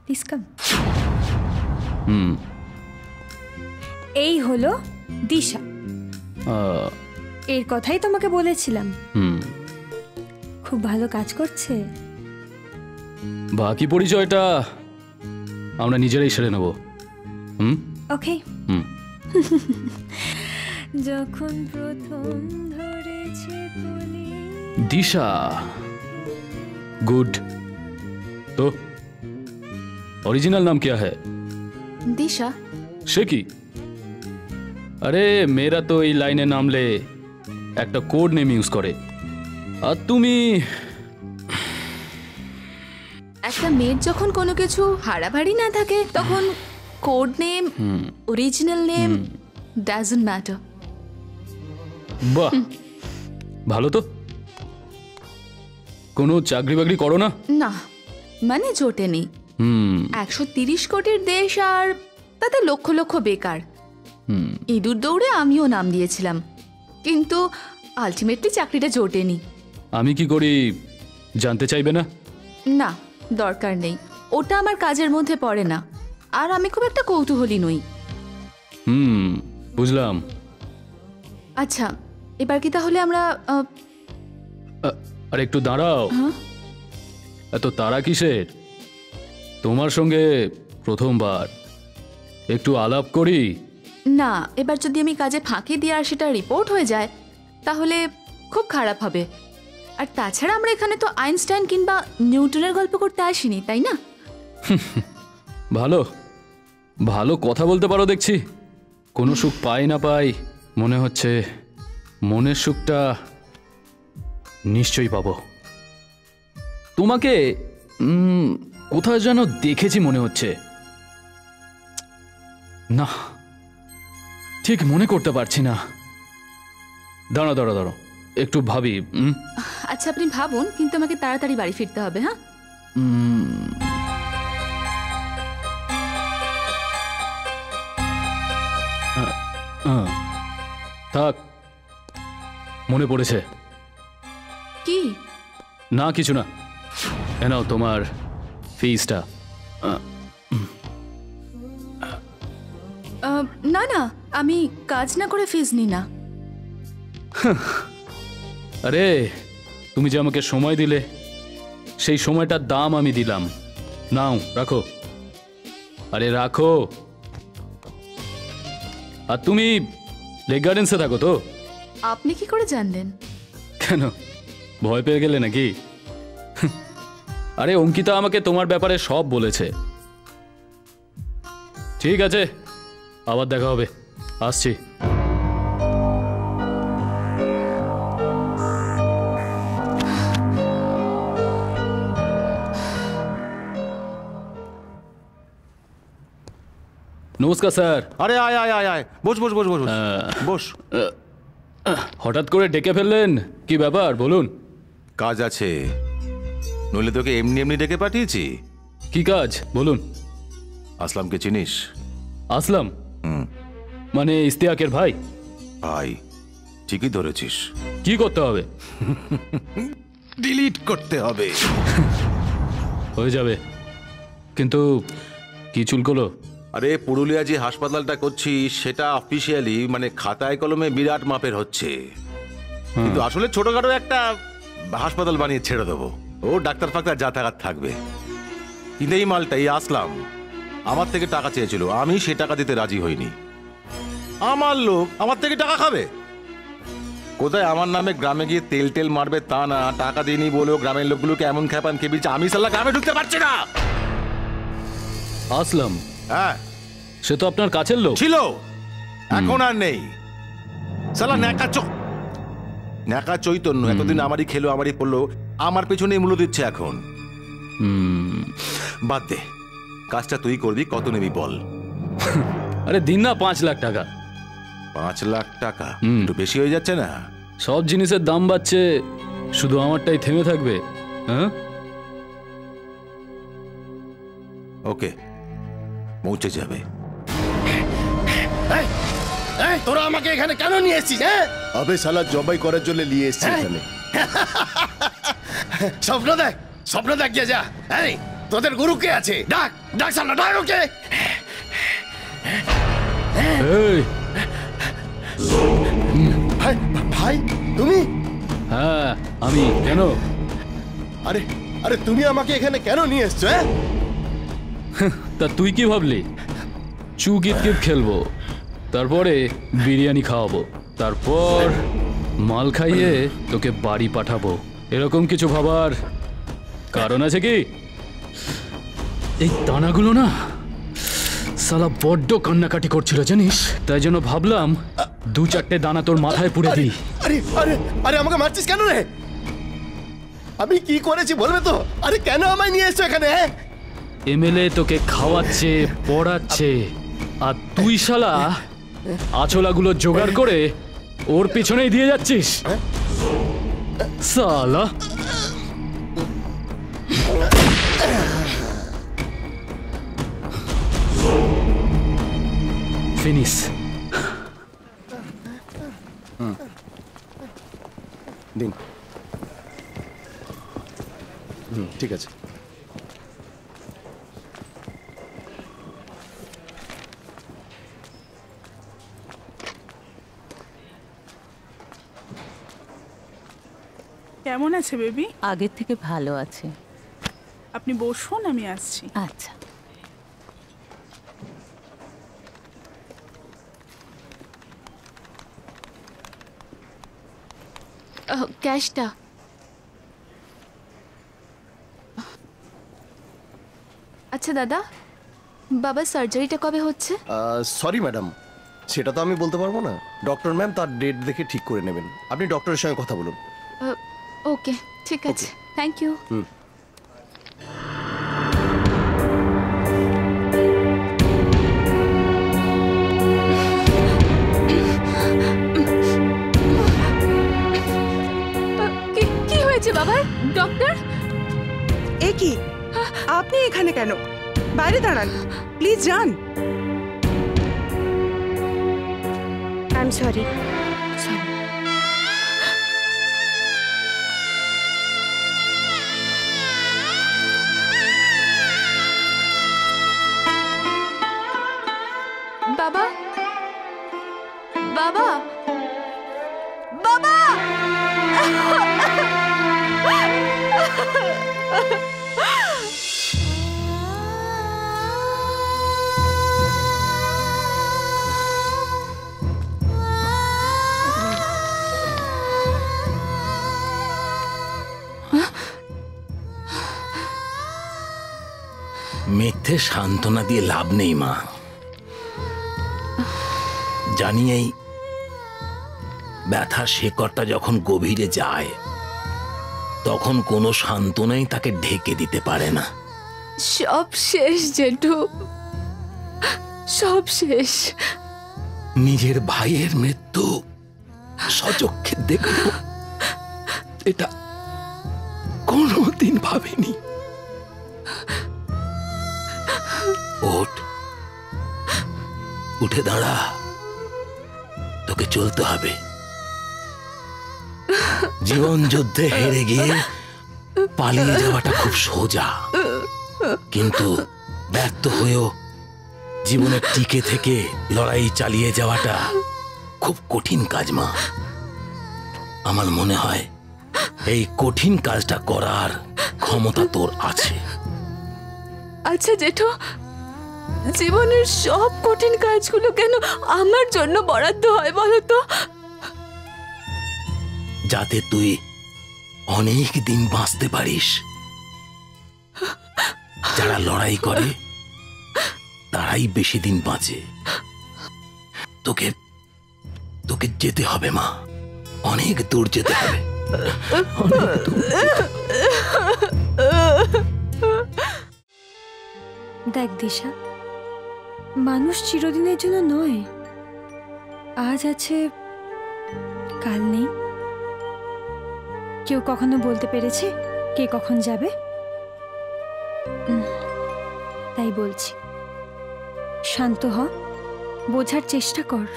Please come. এই হলো দিশা, এর কথাই তোমাকে বলেছিলাম। খুব ভালো কাজ করছে। বাকি পরিচয়টা আমরা নিজেরাই সেরে নেব। ওকে। যখন প্রথম ধরেছে কলি। दिशा, गुड। तो ओरिजिनल नाम क्या है? दिशा। शेकी। अरे मेरा तो এই লাইনে নামলে একটা কোড নেম ইউজ করে, আর তুমি একটা মেয়ের যখন কোনো কিছু হারাভাড়ি না থাকে তখন code name, original name doesn't matter. বাহ, ভালো তো। কোনো চাকরি বাকরি করো না? না, মানে জোটে নেই। 130 কোটির দেশ আর তাতে লক্ষ লক্ষ বেকার। ইঁদুর দৌড়ে আমিও নাম দিয়েছিলাম, কিন্তু আলটিমেটলি চাকরিটা জোটেনি। আমি কি করি জানতে চাইবে না? না, দরকার নেই, ওটা আমার কাজের মধ্যে পড়ে না। আর আমি খুব একটা কৌতূহলী নই। বুঝলাম। আচ্ছা, এবার কি তাহলে আমরা আর একটু দাঁড়াও। এত তারা কিসের? তোমার সঙ্গে প্রথমবার, একটু আলাপ করি। না, এবার যদি আমি কাজে ফাঁকি দিয়ে আর সেটা রিপোর্ট হয়ে যায় তাহলে খুব খারাপ হবে। আর তাছাড়া আমরা এখানে তো আইনস্টাইন কিংবা নিউটনের গল্প করতে আসিনি, তাই না? ভালো ভালো কথা বলতে পারো দেখছি। কোনো সুখ পাই না পাই, মনে হচ্ছে মনের সুখটা নিশ্চয়ই পাবো। তোমাকে কোথায় যেন দেখেছি মনে হচ্ছে। না, ঠিক মনে করতে পারছি না। দাঁড়া দাঁড়া দাঁড়া, একটু ভাবি। আচ্ছা, আপনি ভাবুন, কিন্তু আমাকে তাড়াতাড়ি বাড়ি ফিরতে হবে। হ্যাঁ, থাক, মনে পড়েছে। কি? না, কিছু না। নাও তোমার ফিসটা। না না, আমি কাজ না করে ফিস নি না। আরে তুমি যে আমাকে সময় দিলে, সেই সময়টার দাম আমি দিলাম। নাও, রাখো। আরে রাখো। আর তুমি লেক গার্ডেন্সে থাকো তো? আপনি কি করে জানলেন? কেন, ভয় পেয়ে গেলে নাকি? আরে অঙ্কিতা আমাকে তোমার ব্যাপারে সব বলেছে। ঠিক আছে, আবার দেখা হবে, আসছি। নমস্কার স্যার। আরে আয় আয় আয় আয়, বস বস বস বস বস। হঠাৎ করে ডেকে ফেললেন, কি ব্যাপার বলুন? কাজ আছে, নইলে তোকে এমনি এমনি ডেকে পাঠিয়েছি। কি কাজ বলুন? আসলামকে চিনিস? আসলাম? মানে ইস্তিয়াকের ভাই? ভাই, ঠিকই ধরেছিস। কি করতে হবে? ডিলিট করতে হবে। হয়ে যাবে, কিন্তু কি চুলকলো? আরে পুরুলিয়া যে হাসপাতালটা করছিস সেটা অফিসিয়ালি মানে খাতায় কলমে বিরাট মাপের হচ্ছে, কিন্তু আসলে ছোটখাটো একটা হাসপাতাল বানিয়ে ছেড়ে দেবো। ও ডাক্তার ফাক্তার যা থাকার থাকবে। কিন্তু এই মালটা, এই আসলাম আমার থেকে টাকা চেয়েছিল, আমি সে টাকা দিতে রাজি হইনি। আমার লোক আমার থেকে টাকা খাবে? কোথায় আমার নামে গ্রামে গিয়ে তেল টেল মারবে তা না, টাকা দিইনি বলেও গ্রামের লোকগুলোকে এমন খেপান খেপিয়েছে, আমি সাল্লা গ্রামে ঢুকতে পারছি না। আসলাম? হ্যাঁ, সে তো আপনার কাছের লোক ছিল, এখন আর নেই। সালা ন্যাকা চৈতন্য এতদিন আমারই খেলো আমারই পড়লো, আমার পেছনে মূল্য দিচ্ছে এখন। বাদ দে, কাজটা তুই করবি, কত নেবি বল? আরে দিন না 5 লাখ টাকা। 5 লাখ টাকা একটু বেশি হয়ে যাচ্ছে না? সব জিনিসের দাম বাড়ছে, শুধু আমারটাই থেমে থাকবে? হ্যাঁ, ওকে, পৌঁছে যাবে। তোরা আমাকে এখানে কেন নিয়ে এসেছিস? আবে শালা জবাই করার জন্য নিয়ে এসেছি এখানে। স্বপ্ন দেখ, স্বপ্ন দেখ গিয়ে যা। তোদের গুরু কে আছে? ডাক ডাক সালা, ডাক ওকে। এই, ভাই ভাই তুমি? হ্যাঁ আমি। কেন? আরে আরে তুমি আমাকে এখানে কেন নিয়ে এসছো? তা তুই কি ভাবলি চুকিপ কিপ খেলবো, তারপরে বিরিয়ানি খাওয়াবো, তারপর মাল খাইয়ে তোকে বাড়ি পাঠাবো, এরকম কিছু ভাবার কারণ আছে কি? এই দানাগুলো না সালা বড্ড কান্নাকাটি করছিল জানিস, তাই জন্য ভাবলাম 2-4টে দানা তোর মাথায় পুড়ে দিই। আরে আরে আরে আমাকে মারছিস কেন রে? আমি কি করেছি বলবে তো? আরে কেন আমায় নিয়ে এসছো এখানে? এমএলএ তোকে খাওয়াচ্ছে পড়াচ্ছে, আর তুই শালা আছলাগুলো জোগাড় করে ওর পিছনেই দিয়ে যাচ্ছিস শালা। ফিনিশ। দিন। ঠিক আছে। কেমন আছে বেবি? আগের থেকে ভালো আছে। আপনি বসুন, আমি আসছি। আচ্ছা। ক্যাশটা। আচ্ছা দাদা, বাবার সার্জারিটা কবে হচ্ছে? সরি ম্যাডাম, সেটা তো আমি বলতে পারবো না। ডক্টর ম্যাম তার ডেট দেখে ঠিক করে নেবেন। আপনি ডক্টরের সঙ্গে কথা বলুন। ওকে, ঠিক আছে, থ্যাংক ইউ। কি হয়েছে বাবার? ডক্টর? এ কি, আপনি এখানে কেন? বাইরে দাঁড়ান, প্লিজ যান। I am sorry. বাবা, বাবা, বাবা! মিথ্যে সান্ত্বনা দিয়ে লাভ নেই মা। জানি এই ব্যথার শেকড়টা যখন গভীরে যায় তখন কোনো সান্ত্বনাই তাকে ঢেকে দিতে পারে না। সব শেষ জেঠু, সব শেষ। নিজের ভাইয়ের মৃত্যু সচক্ষে দেখব এটা কোনোদিন ভাবিনি। ওঠ, উঠে দাঁড়া, তোকে চলতে হবে। জীবন যুদ্ধে হেরে গিয়ে পালিয়ে যাওয়াটা খুব সোজা, কিন্তু ব্যর্থ হয়েও জীবনে টিকে থেকে লড়াই চালিয়ে যাওয়াটা খুব কঠিন কাজ মা। আমার মনে হয় এই কঠিন কাজটা করার ক্ষমতা তোর আছে। আচ্ছা জেঠু, জীবনের সব কঠিন কাজগুলো কেন আমার জন্য বরাদ্দ হয় বলো তো? যাতে তুই অনেক দিন বাঁচতে পারিস। যারা লড়াই করে তারাই বেশি দিন বাঁচে। তোকে তোকে যেতে হবে মা, অনেক দূর যেতে হবে। দেখ দিশা, মানুষ চিরদিনের জন্য নয়। আজ আছে, কাল নেই। কেউ কখনো বলতে পেরেছে কে কখন যাবে? তাই বলছি, শান্ত হ, বোঝার চেষ্টা কর।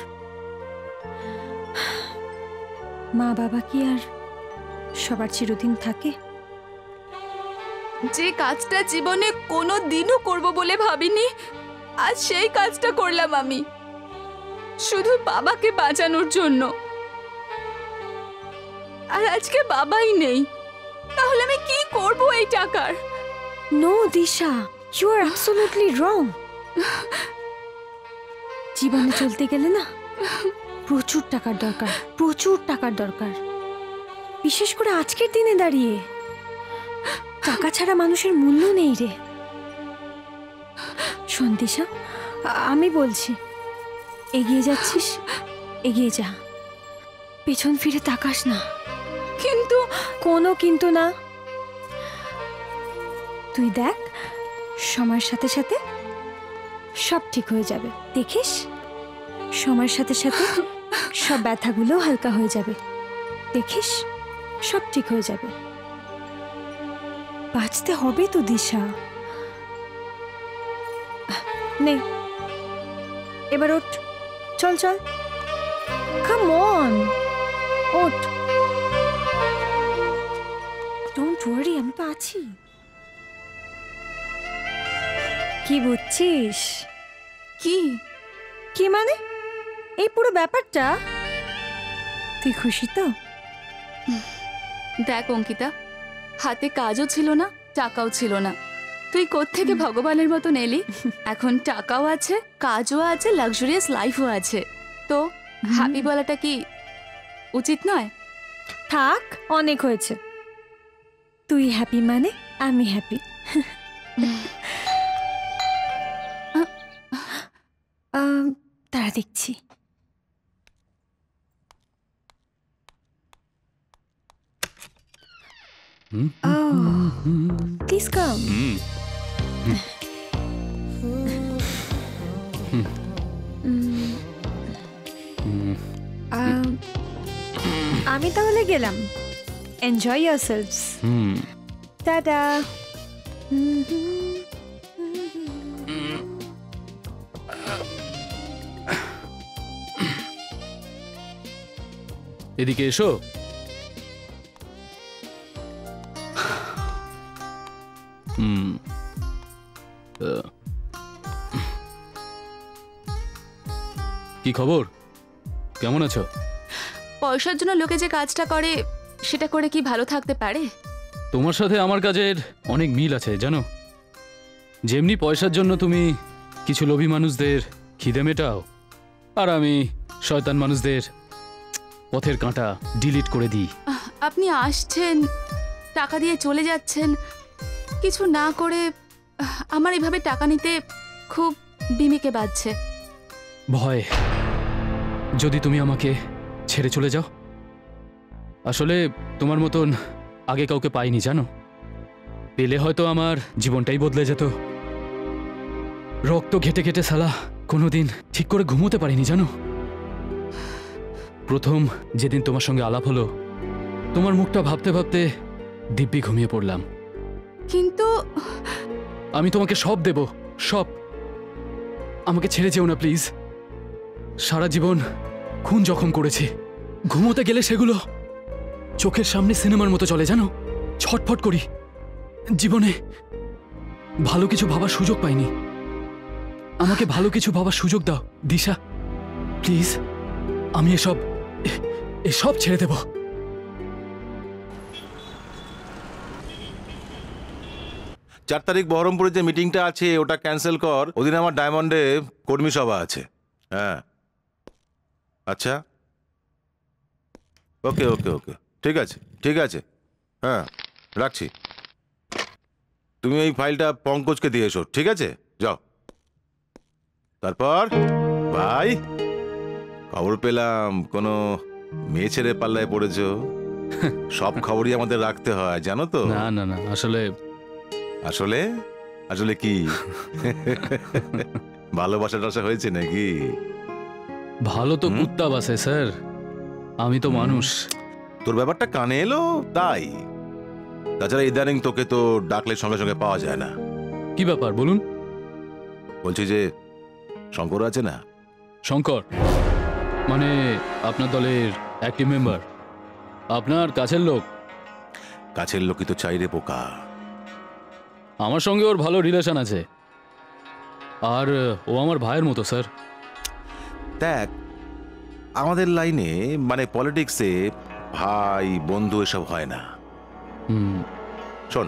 মা বাবা কি আর সবার চিরদিন থাকে? যে কাজটা জীবনে কোনো দিনও করব বলে ভাবিনি, আজ সেই কাজটা করলাম আমি, শুধু বাবাকে বাঁচানোর জন্য। আর আজকে বাবাই নেই, তাহলে আমি কি করব এই টাকার? No Disha, you are absolutely wrong. জীবনে চলতে গেলে না প্রচুর টাকার দরকার, প্রচুর টাকার দরকার, বিশেষ করে আজকের দিনে দাঁড়িয়ে টাকা ছাড়া মানুষের মূল্য নেই রে। শোন দিশা, আমি বলছি, এগিয়ে যাচ্ছিস এগিয়ে যা, পেছন ফিরে তাকাস না। কিন্তু কোনো কিন্তু না, তুই দেখ সময়ের সাথে সাথে সব ঠিক হয়ে যাবে, দেখিস সময়ের সাথে সাথে সব ব্যথাগুলো হালকা হয়ে যাবে, দেখিস সব ঠিক হয়ে যাবে। বাঁচতে হবে তো দিশা। নে এবার ওঠ, চল চল, কাম অন, ওঠ। ডোন্ট ওয়ারি, আমি তো আছি। কি বুঝছিস? কি কি মানে এই পুরো ব্যাপারটা? তুই খুশি তো? দেখ অঙ্কিতা, হাতে কাজও ছিল না, টাকাও ছিল না, তুই কোত্থেকে ভগবানের মতন এলি। এখন টাকাও আছে, কাজও আছে, লাক্সারিয়াস লাইফও আছে, তো হ্যাপি বলাটা কি উচিত নয়? থাক, অনেক হয়েছে। তুই হ্যাপি মানে আমি হ্যাপি। তারা দেখছি। Please come. আমি তাহলে গেলাম। Enjoy yourselves. টাটা। এদিকে এসো। কি খবর, কেমন আছো? পয়সার জন্য লোকে যে কাজটা করে, সেটা করে কি ভালো থাকতে পারে? তোমার সাথে আমার কাজের অনেক মিল আছে জানো। যেমনি পয়সার জন্য তুমি কিছু লোভী মানুষদের খিদে মেটাও, আর আমি শয়তান মানুষদের পথের কাঁটা ডিলিট করে দিই। আপনি আসছেন, টাকা দিয়ে চলে যাচ্ছেন, কিছু না করে। আমার এভাবে টাকা নিতে খুব বিমিকে বাজছে। ভয়, যদি তুমি আমাকে ছেড়ে চলে যাও। আসলে তোমার মতন আগে কাউকে পাইনি জানো। পেলে হয়তো আমার জীবনটাই বদলে যেত। রক্ত ঘেটে ঘেটে সালা কোনোদিন ঠিক করে ঘুমোতে পারিনি জানো। প্রথম যেদিন তোমার সঙ্গে আলাপ হলো, তোমার মুখটা ভাবতে ভাবতে দিব্যি ঘুমিয়ে পড়লাম। কিন্তু আমি তোমাকে সব দেব, সব। আমাকে ছেড়ে যেও না প্লিজ। সারা জীবন খুন জখম করেছি, ঘুমোতে গেলে সেগুলো চোখের সামনে সিনেমার মতো চলে জানো। ছটফট করি। জীবনে ভালো কিছু ভাবার সুযোগ পাইনি। আমাকে ভালো কিছু ভাবার সুযোগ দাও দিশা, প্লিজ। আমি এসব ছেড়ে দেব। 4 তারিখ বহরমপুরে যে মিটিংটা আছে ওটা ক্যান্সেল কর। ওদিন আমার ডায়মন্ডে কর্মী সভা আছে। হ্যাঁ, আচ্ছা, ওকে ওকে ওকে, ঠিক আছে ঠিক আছে। হ্যাঁ, রাখছি। তুমি এই ফাইলটা পঙ্কজকে দিয়ে এসো, ঠিক আছে? যাও। তারপর ভাই, খবর পেলাম কোনো মেয়ে ছেড়ে পাল্লায় পড়েছ। সব খবরই আমাদের রাখতে হয় জানো তো। না না না, আসলে আসলে আসলে কি ভালোবাসা টাসা হয়েছে নাকি? ভালো তো কুত্তা বাসে স্যার, আমি তো মানুষ। তোর ব্যাপারটা কানে এলো তাই। তাছাড়া ইদানিং তোকে তো ডাকলে সঙ্গে সঙ্গে পাওয়া যায় না। কি ব্যাপার বলুন? বলছি যে শঙ্কর আছে না? শঙ্কর মানে আপনার দলের অ্যাক্টিভ মেম্বার, আপনার কাছের লোক? কাছের লোকই তো চাই রে পোকা। আমার সঙ্গে ওর ভালো রিলেশন আছে, আর ও আমার ভাইয়ের মতো স্যার। দেখ, আমাদের লাইনে মানে পলিটিক্সে ভাই বন্ধু এসব হয় না। শোন,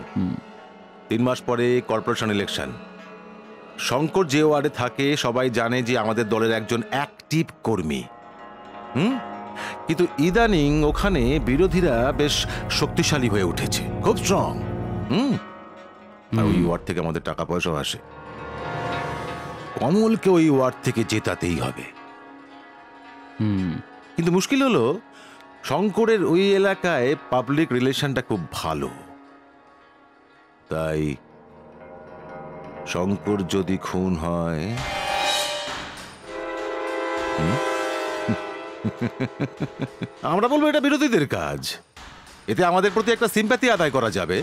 3 মাস পরে কর্পোরেশন ইলেকশন। শঙ্কর যে ওয়ার্ডে থাকে সবাই জানে যে আমাদের দলের একজন অ্যাক্টিভ কর্মী। কিন্তু ইদানিং ওখানে বিরোধীরা বেশ শক্তিশালী হয়ে উঠেছে, খুব স্ট্রং। আর ওই ওয়ার্ড থেকে আমাদের টাকা পয়সাও আসে। কমলকে ওই ওয়ার্ড থেকে জেতাতেই হবে। কিন্তু মুশকিল হলো শঙ্করের ওই এলাকায় পাবলিক রিলেশনটা খুব ভালো। তাই শঙ্কর যদি খুন হয়, আমরা বলবো এটা বিরোধীদের কাজ। এতে আমাদের প্রতি একটা সিম্প্যাথি আদায় করা যাবে।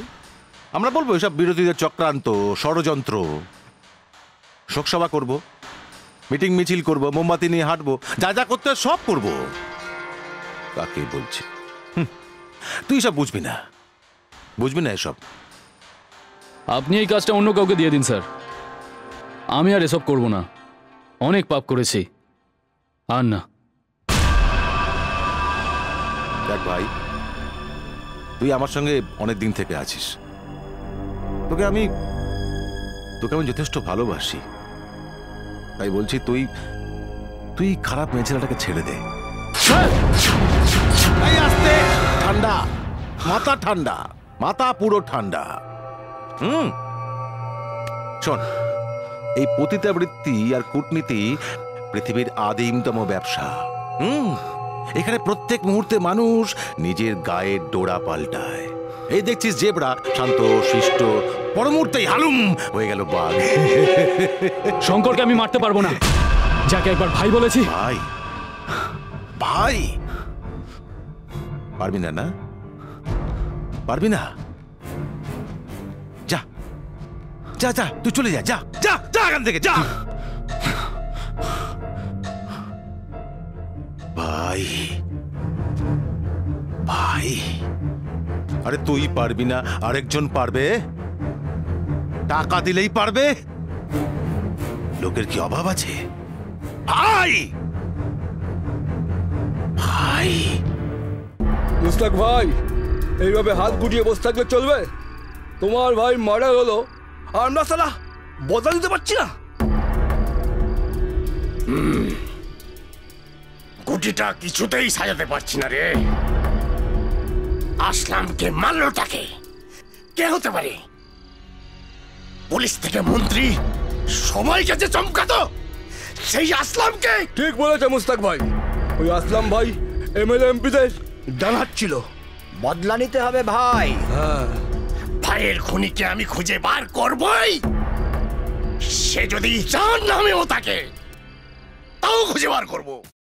আমরা বলবো এসব বিরোধীদের চক্রান্ত, ষড়যন্ত্র। শোকসভা করব, মিটিং মিছিল করব, মোমবাতি নিয়ে হাঁটবো, যা যা করতে হয় সব করব। কাকে বলছি? তুই সব বুঝবি না, বুঝবি না এসব। আপনি এই কাজটা অন্য কাউকে দিয়ে দিন স্যার, আমি আর এসব করব না। অনেক পাপ করেছি, আর না। দেখ ভাই, তুই আমার সঙ্গে অনেক দিন থেকে আছিস। তোকে আমি যথেষ্ট ভালোবাসি। তাই বলছি তুই তুই খারাপ মেয়ে ছেলেটাকে ছেড়ে দে। আস্তে, ঠান্ডা মাথা, ঠান্ডা মাথা, পুরো ঠান্ডা। শোন, এই পতিতাবৃত্তি আর কূটনীতি পৃথিবীর আদিমতম ব্যবসা। এখানে প্রত্যেক মুহূর্তে মানুষ নিজের গায়ের ডোরা পাল্টায়। এই দেখছিস জেব্রা শান্ত শিষ্ট, পর মুহূর্তেই হালুম হয়ে গেল বাঘ। শঙ্করকে আমি মারতে পারবো না, যাকে একবার ভাই বলেছি। ভাই ভাই পারবি না? না পারবি না? যা যা যা, তুই চলে যা, যা যা যা এখান থেকে, যা। ভাই ভাই, আরে তুই পারবি না, আরেকজন পারবে। টাকা দিলেই পারবে। লোকের কি অভাব আছে? ভাই ভাই, মুস্তাক ভাই, এইভাবে হাত গুটিয়ে বসে থাকলে চলবে? তোমার ভাই মারা গেল, আমরা সালা বদলা দিতে পারছি না। গুটিটা কিছুতেই সাজাতে পারছি না রে। আসলামকে মারলোটাকে কে হতে পারে? পুলিশ থেকে মন্ত্রী সবাইকে যে চমকাতো, সেই আসলামকে। ঠিক বলেছে মুস্তাক ভাই, ওই আসলাম ভাই এমএলএ এমপিদের জানাচ্ছিল। বদলা নিতে হবে ভাই। ভাইয়ের খুনিকে আমি খুঁজে বার করবই। সে যদি জান নামেও তাকে, তাও খুঁজে বার করবো।